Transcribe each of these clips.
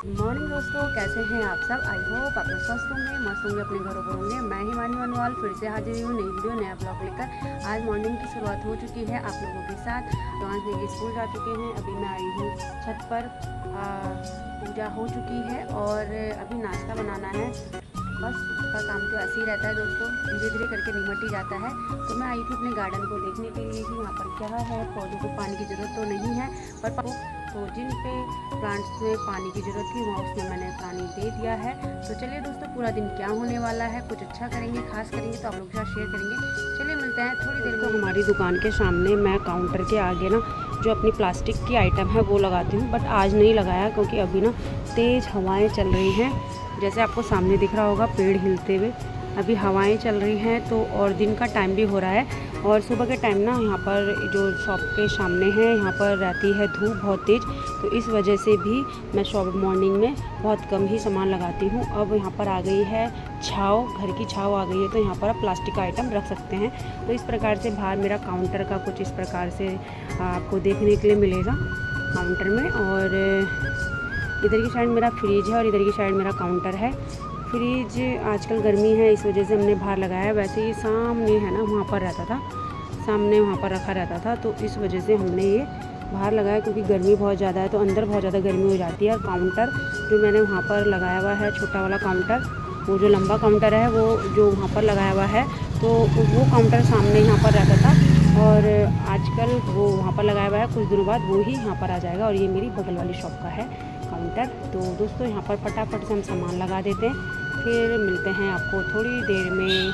Morning दोस्तों, कैसे हैं आप सब। आई होप आप लोग स्वस्थ होंगे, मस्त होंगे, अपने घरों पर होंगे। मैं ही मानी मनवाल फिर से हाजिर हूँ नई वीडियो नया ब्लॉग लेकर। आज मॉर्निंग की शुरुआत हो चुकी है आप लोगों के साथ। तो आज देखिए स्कूल जा चुके हैं। अभी मैं आई हूँ छत पर, पूजा हो चुकी है और अभी नाश्ता बनाना है। बस उसका काम तो ऐसे ही रहता है दोस्तों, धीरे धीरे करके निमट ही जाता है। तो मैं आई थी अपने गार्डन को देखने के लिए कि वहाँ पर क्या है। पौधों को पानी की ज़रूरत तो नहीं है, पर तो जिन पे प्लांट्स में पानी की ज़रूरत थी वहाँ उसमें मैंने पानी दे दिया है। तो चलिए दोस्तों, पूरा दिन क्या होने वाला है, कुछ अच्छा करेंगे, खास करेंगे तो आप लोगों के साथ शेयर करेंगे। चलिए मिलते हैं थोड़ी देर में। तो हमारी दुकान के सामने मैं काउंटर के आगे ना जो अपनी प्लास्टिक की आइटम है वो लगाती हूँ, बट आज नहीं लगाया क्योंकि अभी ना तेज़ हवाएँ चल रही हैं। जैसे आपको सामने दिख रहा होगा पेड़ हिलते हुए, अभी हवाएं चल रही हैं। तो और दिन का टाइम भी हो रहा है और सुबह के टाइम ना यहाँ पर जो शॉप के सामने है यहाँ पर रहती है धूप बहुत तेज़। तो इस वजह से भी मैं शॉप मॉर्निंग में बहुत कम ही सामान लगाती हूँ। अब यहाँ पर आ गई है छाँव, घर की छाँव आ गई है, तो यहाँ पर आप प्लास्टिक का आइटम रख सकते हैं। तो इस प्रकार से बाहर मेरा काउंटर का कुछ इस प्रकार से आपको देखने के लिए मिलेगा काउंटर में। और इधर की साइड मेरा फ्रिज है और इधर की साइड मेरा काउंटर है। फ्रिज आजकल गर्मी है इस वजह से हमने बाहर लगाया है। वैसे ही सामने है ना वहाँ पर रहता था, सामने वहाँ पर रखा रहता था, तो इस वजह से हमने ये बाहर लगाया क्योंकि गर्मी बहुत ज़्यादा है। तो अंदर बहुत ज़्यादा गर्मी हो जाती है। और काउंटर जो मैंने वहाँ पर लगाया हुआ है, छोटा वाला काउंटर, वो जो लंबा काउंटर है वो जो वहाँ पर लगाया हुआ है, तो वो काउंटर सामने यहाँ पर रहता था और आजकल वो वहाँ पर लगाया हुआ है। कुछ दिनों बाद वो ही यहाँ पर आ जाएगा। और ये मेरी बगल वाली शॉप का है काउंटर। तो दोस्तों यहाँ पर फटाफट से हम सामान लगा देते हैं, फिर मिलते हैं आपको थोड़ी देर में।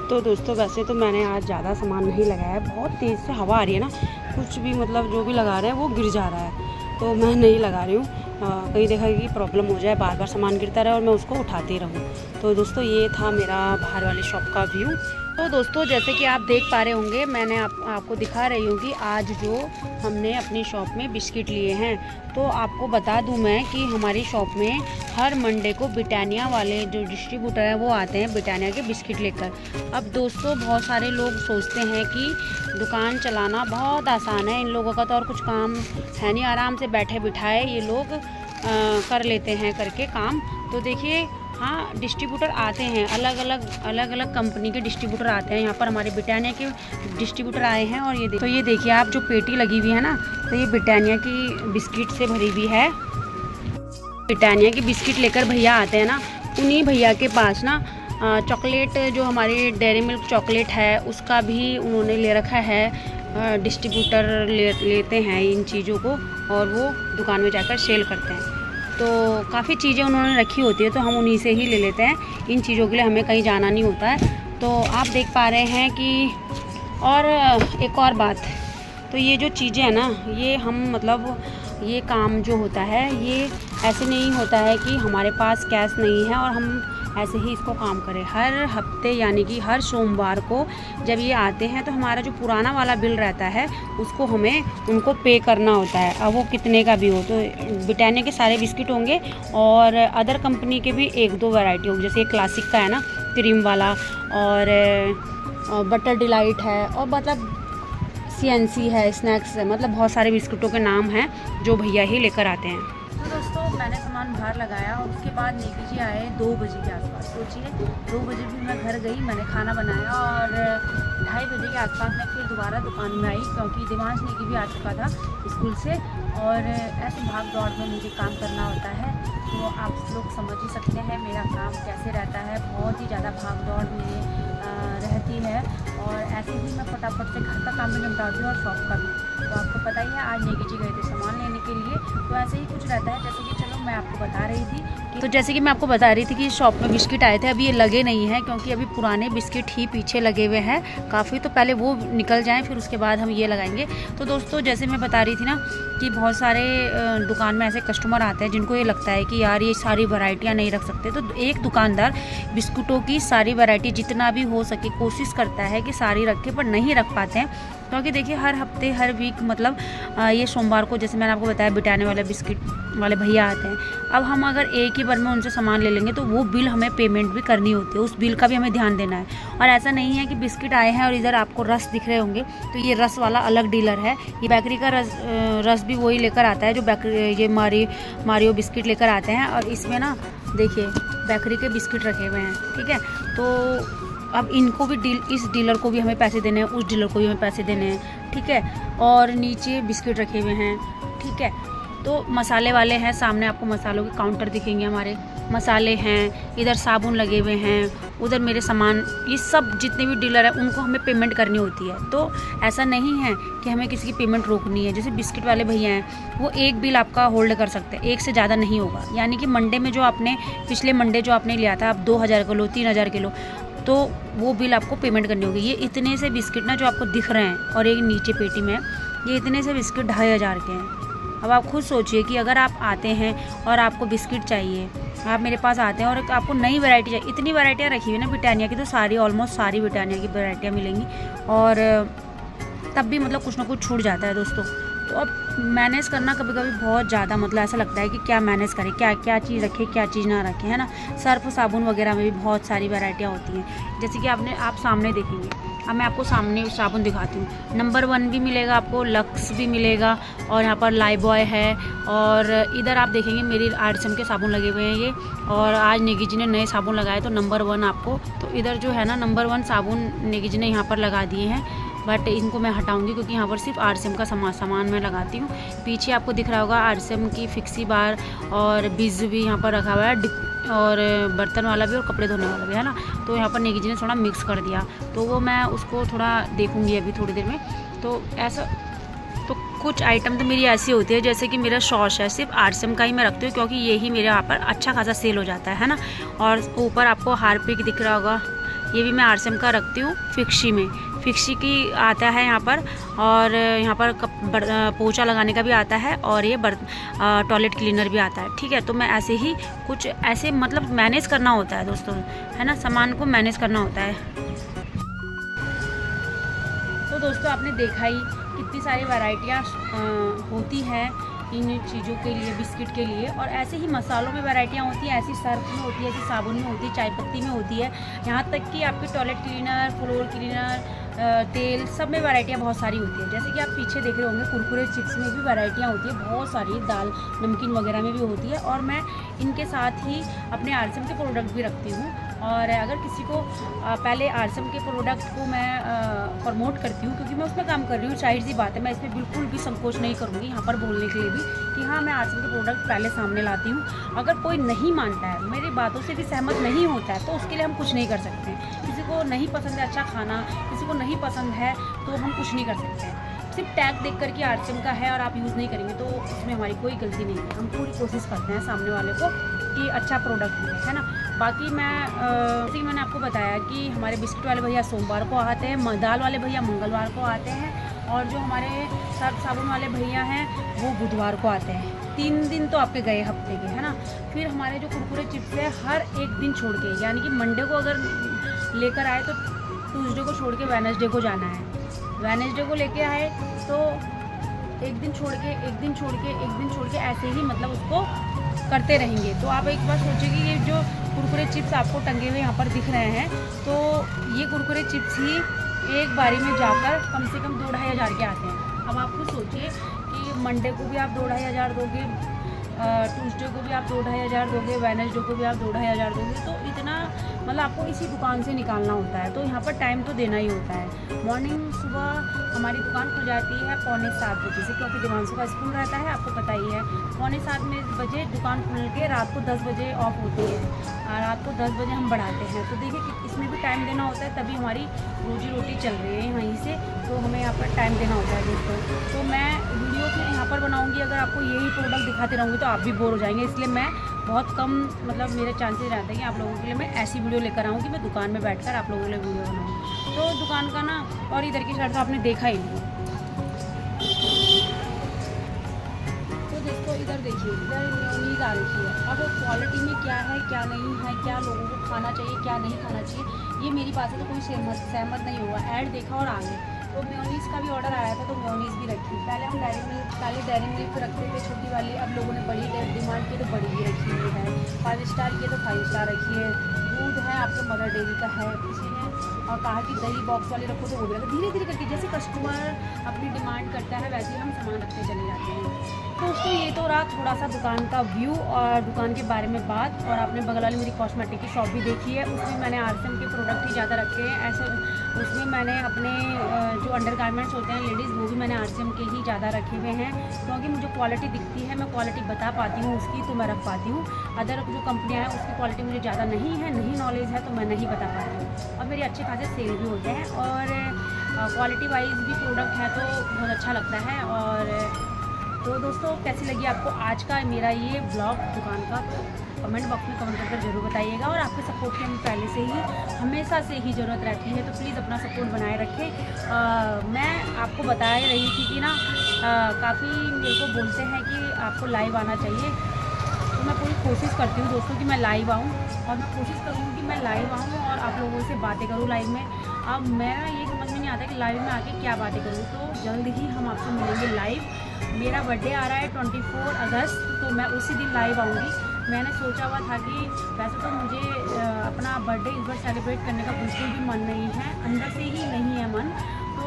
तो दोस्तों वैसे तो मैंने आज ज़्यादा सामान नहीं लगाया है, बहुत तेज़ से हवा आ रही है ना, कुछ भी मतलब जो भी लगा रहे हैं वो गिर जा रहा है, तो मैं नहीं लगा रही हूँ। कहीं देखा कि प्रॉब्लम हो जाए, बार बार सामान गिरता रहे और मैं उसको उठाती रहूँ। तो दोस्तों ये था मेरा बाहर वाली शॉप का व्यू। तो दोस्तों जैसे कि आप देख पा रहे होंगे, मैंने आपको दिखा रही हूँ कि आज जो हमने अपनी शॉप में बिस्किट लिए हैं। तो आपको बता दूं मैं कि हमारी शॉप में हर मंडे को ब्रिटानिया वाले जो डिस्ट्रीब्यूटर हैं वो आते हैं ब्रिटानिया के बिस्किट लेकर। अब दोस्तों बहुत सारे लोग सोचते हैं कि दुकान चलाना बहुत आसान है, इन लोगों का तो और कुछ काम है नहीं, आराम से बैठे बिठाए ये लोग कर लेते हैं करके काम। तो देखिए हाँ, डिस्ट्रीब्यूटर आते हैं, अलग अलग कंपनी के डिस्ट्रीब्यूटर आते हैं। यहाँ पर हमारे ब्रिटानिया के डिस्ट्रीब्यूटर आए हैं। और ये देखिए आप जो पेटी लगी हुई है ना, तो ये ब्रिटानिया की बिस्किट से भरी हुई है। ब्रिटानिया की बिस्किट लेकर भैया आते हैं ना, उन्हीं भैया के पास ना चॉकलेट जो हमारी डेयरी मिल्क चॉकलेट है उसका भी उन्होंने ले रखा है। डिस्ट्रीब्यूटर लेते हैं इन चीज़ों को और वो दुकान में जाकर सेल करते हैं। तो काफ़ी चीज़ें उन्होंने रखी होती है, तो हम उन्हीं से ही ले लेते हैं। इन चीज़ों के लिए हमें कहीं जाना नहीं होता है। तो आप देख पा रहे हैं कि और एक और बात, तो ये जो चीज़ें हैं ना, ये हम मतलब ये काम जो होता है ये ऐसे नहीं होता है कि हमारे पास कैश नहीं है और हम ऐसे ही इसको काम करें। हर हफ्ते यानी कि हर सोमवार को जब ये आते हैं तो हमारा जो पुराना वाला बिल रहता है उसको हमें उनको पे करना होता है, अब वो कितने का भी हो। तो ब्रिटानिया के सारे बिस्किट होंगे और अदर कंपनी के भी एक दो वैरायटी होंगी, जैसे क्लासिक का है ना क्रीम वाला, और बटर डिलाइट है, और मतलब CNC है, स्नैक्स है, मतलब बहुत सारे बिस्किटों के नाम हैं जो भैया ही लेकर आते हैं। तो दोस्तों मैंने सामान बाहर लगाया और उसके बाद नेकी जी आए 2 बजे के आसपास। सोचिए 2 बजे भी मैं घर गई, मैंने खाना बनाया और 2:30 बजे के आसपास मैं फिर दोबारा दुकान में आई क्योंकि दिवांश नेकी भी आ चुका था स्कूल से। और ऐसे भाग दौड़ में मुझे काम करना होता है, तो आप लोग समझ ही सकते हैं मेरा काम कैसे रहता है। बहुत ही ज़्यादा भाग दौड़ में रहती है और ऐसे ही मैं फटाफट से घर का काम भी निपटाती हूँ और शॉप का भी। तो आपको पता ही है आज नेकी जी गए थे सामान लेने के लिए, तो ऐसे ही कुछ रहता है। जैसे कि चलो मैं आपको बता रही थी कि शॉप में बिस्किट आए थे, अभी ये लगे नहीं हैं क्योंकि अभी पुराने बिस्किट ही पीछे लगे हुए हैं काफ़ी, तो पहले वो निकल जाएं फिर उसके बाद हम ये लगाएंगे। तो दोस्तों जैसे मैं बता रही थी ना कि बहुत सारे दुकान में ऐसे कस्टमर आते हैं जिनको ये लगता है कि यार ये सारी वैरायटियाँ नहीं रख सकते। तो एक दुकानदार बिस्कुटों की सारी वैरायटी जितना भी हो सके कोशिश करता है कि सारी रखे, पर नहीं रख पाते हैं क्योंकि देखिए हर हफ्ते हर वीक मतलब ये सोमवार को जैसे मैंने आपको बताया ब्रिटानिया वाले बिस्किट वाले भैया आते हैं। अब हम अगर एक ही बार में उनसे सामान ले लेंगे तो वो बिल हमें पेमेंट भी करनी होती है, उस बिल का भी हमें ध्यान देना है। और ऐसा नहीं है कि बिस्किट आए हैं और इधर आपको रस दिख रहे होंगे तो ये रस वाला अलग डीलर है। ये बेकरी का रस भी वही लेकर आता है जो ये मारियो बिस्किट लेकर आते हैं। और इसमें ना देखिए बेकरी के बिस्किट रखे हुए हैं, ठीक है। तो अब इनको भी इस डीलर को भी हमें पैसे देने हैं, उस डीलर को भी हमें पैसे देने हैं, ठीक है। और नीचे बिस्किट रखे हुए हैं, ठीक है। तो मसाले वाले हैं, सामने आपको मसालों के काउंटर दिखेंगे, हमारे मसाले हैं, इधर साबुन लगे हुए हैं, उधर मेरे सामान, ये सब जितने भी डीलर हैं उनको हमें पेमेंट करनी होती है। तो ऐसा नहीं है कि हमें किसी की पेमेंट रोकनी है। जैसे बिस्किट वाले भैया हैं वो एक बिल आपका होल्ड कर सकते हैं, एक से ज़्यादा नहीं होगा। यानी कि मंडे में जो आपने पिछले मंडे जो आपने लिया था, आप 2000 किलो 3000 किलो, तो वो बिल आपको पेमेंट करनी होगी। ये इतने से बिस्किट ना जो आपको दिख रहे हैं और एक नीचे पेटी में, ये इतने से बिस्किट 2500 के हैं। अब आप खुद सोचिए कि अगर आप आते हैं और आपको बिस्किट चाहिए, आप मेरे पास आते हैं और आपको नई वैरायटी चाहिए, इतनी वैरायटियाँ रखी हुई ना ब्रिटानिया की, तो सारी ऑलमोस्ट सारी ब्रिटानिया की वैरायटियाँ मिलेंगी और तब भी मतलब कुछ ना कुछ छूट जाता है दोस्तों। तो अब मैनेज करना कभी कभी बहुत ज़्यादा मतलब ऐसा लगता है कि क्या मैनेज करें, क्या चीज़ रखें, क्या चीज़ ना रखें, है ना। सर्फ साबुन वगैरह में भी बहुत सारी वैरायटियाँ होती हैं, जैसे कि आप सामने देखेंगे। अब मैं आपको सामने साबुन दिखाती हूँ। नंबर 1 भी मिलेगा आपको, लक्स भी मिलेगा और यहाँ पर लाइबॉय है। और इधर आप देखेंगे मेरी आरसीएम के साबुन लगे हुए हैं ये, और आज नेगी जी ने नए साबुन लगाए तो नंबर 1 आपको। तो इधर जो है ना नंबर 1 साबुन नेगी जी ने यहाँ पर लगा दिए हैं, बट इनको मैं हटाऊंगी क्योंकि यहाँ पर सिर्फ आरसीएम का सामान मैं लगाती हूँ। पीछे आपको दिख रहा होगा आरसीएम की फिक्सी बार और बीज भी यहाँ पर रखा हुआ है, और बर्तन वाला भी और कपड़े धोने वाला भी, है ना। तो यहाँ पर नेगी जी ने थोड़ा मिक्स कर दिया, तो वो मैं उसको थोड़ा देखूँगी अभी थोड़ी देर में। तो ऐसा तो कुछ आइटम तो मेरी ऐसी होती है, जैसे कि मेरा शॉश है सिर्फ आरसीएम का ही मैं रखती हूँ क्योंकि यही मेरे यहाँ पर अच्छा खासा सेल हो जाता है ना। और ऊपर आपको हार्पिक दिख रहा होगा, ये भी मैं आरसीएम का रखती हूँ फिक्सी में। फिक्सी की आता है यहाँ पर, और यहाँ पर पोछा लगाने का भी आता है, और ये टॉयलेट क्लीनर भी आता है, ठीक है। तो मैं ऐसे ही कुछ ऐसे मतलब मैनेज करना होता है दोस्तों, है ना, सामान को मैनेज करना होता है। तो दोस्तों आपने देखा ही कितनी सारी वैरायटियाँ होती हैं इन चीज़ों के लिए, बिस्किट के लिए। और ऐसे ही मसालों में वैरायटियाँ होती हैं, ऐसी सर्फ में होती है, ऐसी साबुन में होती है, चाय पत्ती में होती है, यहाँ तक कि आपकी टॉयलेट क्लीनर, फ्लोर क्लीनर, तेल, सब में वैरायटियाँ बहुत सारी होती है। जैसे कि आप पीछे देख रहे होंगे कुरकुरे चिप्स में भी वैरायटियाँ होती है बहुत सारी, दाल नमकीन वगैरह में भी होती है। और मैं इनके साथ ही अपने आरसीएम के प्रोडक्ट भी रखती हूँ। और अगर किसी को पहले आरसीएम के प्रोडक्ट को मैं प्रमोट करती हूँ क्योंकि मैं उसमें काम कर रही हूँ, जाहिर सी बात है मैं इसमें बिल्कुल भी संकोच नहीं करूँगी यहाँ पर बोलने के लिए भी कि हाँ मैं आरसीएम के प्रोडक्ट पहले सामने लाती हूँ। अगर कोई नहीं मानता है, मेरी बातों से भी सहमत नहीं होता है, तो उसके लिए हम कुछ नहीं कर सकते। किसी को नहीं पसंद है अच्छा खाना, किसी को नहीं पसंद है तो हम कुछ नहीं कर सकते हैं। सिर्फ टैग देख कर के आरसीएम का है और आप यूज़ नहीं करेंगे तो इसमें हमारी कोई गलती नहीं है। हम पूरी कोशिश करते हैं सामने वाले को कि अच्छा प्रोडक्ट मिले, है ना। बाकी मैं जैसे कि मैंने आपको बताया कि हमारे बिस्किट वाले भैया सोमवार को आते हैं, दाल वाले भैया मंगलवार को आते हैं, और जो हमारे सर्फ साबुन वाले भैया हैं वो बुधवार को आते हैं। 3 दिन तो आपके गए हफ्ते के, है ना। फिर हमारे जो कुरकुरे चिप्स है हर एक दिन छोड़ के, यानी कि मंडे को अगर लेकर आए तो ट्यूसडे को छोड़ के वेडनेसडे को जाना है, वेडनेसडे को लेके आए तो एक दिन छोड़ के एक दिन छोड़ के एक दिन छोड़ के ऐसे ही मतलब उसको करते रहेंगे। तो आप एक बार सोचिए कि ये जो कुरकुरे चिप्स आपको टंगे हुए यहाँ पर दिख रहे हैं, तो ये कुरकुरे चिप्स ही एक बारी में जाकर कम से कम 2-2.5 हज़ार के आते हैं। अब आप खुद सोचिए कि मंडे को भी आप 2-2.5 हज़ार दोगे, ट्यूसडे को भी आप 2-2.5 हज़ार दोगे, वेडनेसडे को भी आप 2-2.5 हज़ार दोगे, तो इतना मतलब आपको इसी दुकान से निकालना होता है। तो यहाँ पर टाइम तो देना ही होता है। मॉर्निंग सुबह हमारी दुकान खुल जाती है 6:45 बजे से, क्योंकि दिवांशु का स्कूल रहता है, आपको पता ही है। 6:45 बजे दुकान खुल के रात को 10 बजे ऑफ होती है, रात को 10 बजे हम बढ़ाते हैं। तो देखिए कि इसमें भी टाइम देना होता है, तभी हमारी रोजी रोटी चल रही है वहीं से, तो हमें यहाँ पर टाइम देना होता है दोस्तों। तो मैं वीडियो फिर यहाँ पर बनाऊँगी, अगर आपको यही प्रोडक्ट दिखाते रहूँगी तो आप भी बोर हो जाएंगे, इसलिए मैं बहुत कम मतलब मेरे चांसेस रहते हैं कि आप लोगों के लिए मैं ऐसी वीडियो लेकर आऊँ कि मैं दुकान में बैठकर आप लोगों के लिए वीडियो बनाऊँ। तो दुकान का ना, और इधर की शर्ट तो आपने देखा ही नहीं। तो दोस्तों इधर देखिए, इधर मेयोनीज आ रखी है। अब क्वालिटी में क्या है क्या नहीं है, क्या लोगों को खाना चाहिए क्या नहीं खाना चाहिए, ये मेरी बात से तो कोई सहमत नहीं होगा। ऐड देखा और आ गए, तो मेयोनीज़ का भी ऑर्डर आया था, तो मेयोनीज़ भी रखी। पहले हम डेयरी मिल्क रखते थे छोटी वाली, अब लोगों ने बड़ी डिमांड की तो बड़ी भी रखी हुई है। 5 स्टार की है तो 5 स्टार रखी है। दूध है आपके मदर डेयरी का है, किसी ने और कहा कि दही बॉक्स वाली रखो तो वो भी रखो। धीरे धीरे करके जैसे कस्टमर अपनी डिमांड करता है वैसे ही हम सामान रखते चले जाते हैं। तो दोस्तों ये तो रहा थोड़ा सा दुकान का व्यू और दुकान के बारे में बात। और आपने बगल वाली मेरी कॉस्मेटिक की शॉप भी देखी है, उसमें मैंने आरसीएम के प्रोडक्ट ही ज़्यादा रखे हैं। ऐसे उसमें मैंने अपने जो अंडरगारमेंट्स होते हैं लेडीज़, वो भी मैंने आरसीएम के ही ज़्यादा रखे हुए हैं, क्योंकि मुझे क्वालिटी दिखती है, मैं क्वालिटी बता पाती हूँ उसकी, तो मैं रख पाती हूँ। अदर जो कंपनियाँ हैं उसकी क्वालिटी मुझे ज़्यादा नहीं है, नहीं नॉलेज है, तो मैं नहीं बता पाती हूँ। और मेरे अच्छे खासे सेल भी होते हैं और क्वालिटी वाइज भी प्रोडक्ट है तो बहुत अच्छा लगता है। और तो दोस्तों कैसी लगी आपको आज का मेरा ये ब्लॉग दुकान का, कमेंट बॉक्स में कमेंट करके ज़रूर बताइएगा। और आपके सपोर्ट की हमें पहले से ही हमेशा से ही ज़रूरत रहती है, तो प्लीज़ अपना सपोर्ट बनाए रखें। मैं आपको बता रही थी कि ना काफ़ी मेरे को बोलते हैं कि आपको लाइव आना चाहिए, तो मैं पूरी कोशिश करती हूँ दोस्तों कि मैं लाइव आऊँ, और मैं कोशिश करूँगी कि मैं लाइव आऊँ और आप लोगों से बातें करूँ लाइव में। अब मेरा ये समझ में नहीं आता कि लाइव में आके क्या बातें करूँ, तो जल्द ही हम आपसे मिलेंगे लाइव। मेरा बर्थडे आ रहा है 24 अगस्त, तो मैं उसी दिन लाइव आऊँगी। मैंने सोचा हुआ था कि वैसे तो मुझे अपना बर्थडे इस बार सेलिब्रेट करने का बिल्कुल भी मन नहीं है, अंदर से ही नहीं है मन, तो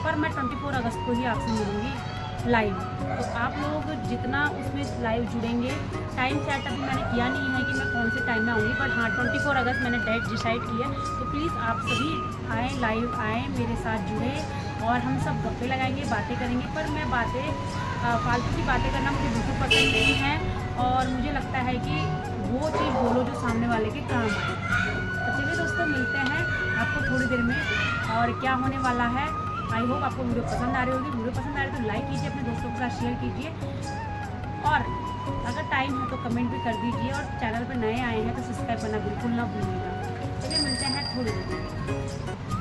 पर मैं 24 अगस्त को ही आपसे मिलूँगी लाइव। तो आप लोग जितना उसमें लाइव जुड़ेंगे, टाइम सेट अभी मैंने किया नहीं है कि मैं कौन से टाइम में आऊँगी, पर हाँ 24 अगस्त मैंने डेट डिसाइड की है। तो प्लीज़ आप सभी आएँ, लाइव आएँ, मेरे साथ जुड़े और हम सब गप्पे लगाएंगे, बातें करेंगे। पर मैं फालतू की बातें करना मुझे बिल्कुल पसंद नहीं है, और मुझे लगता है कि वो चीज़ बोलो जो सामने वाले के काम आए। तो चलिए दोस्तों मिलते हैं आपको थोड़ी देर में, और क्या होने वाला है। आई होप आपको वीडियो पसंद आ रही होगी। वीडियो पसंद आ रही है तो लाइक कीजिए, अपने दोस्तों के साथ शेयर कीजिए, और अगर टाइम है तो कमेंट भी कर दीजिए, और चैनल पर नए आए हैं तो सब्सक्राइब करना बिल्कुल ना भूलिएगा। चलिए मिलते हैं थोड़ी देर में।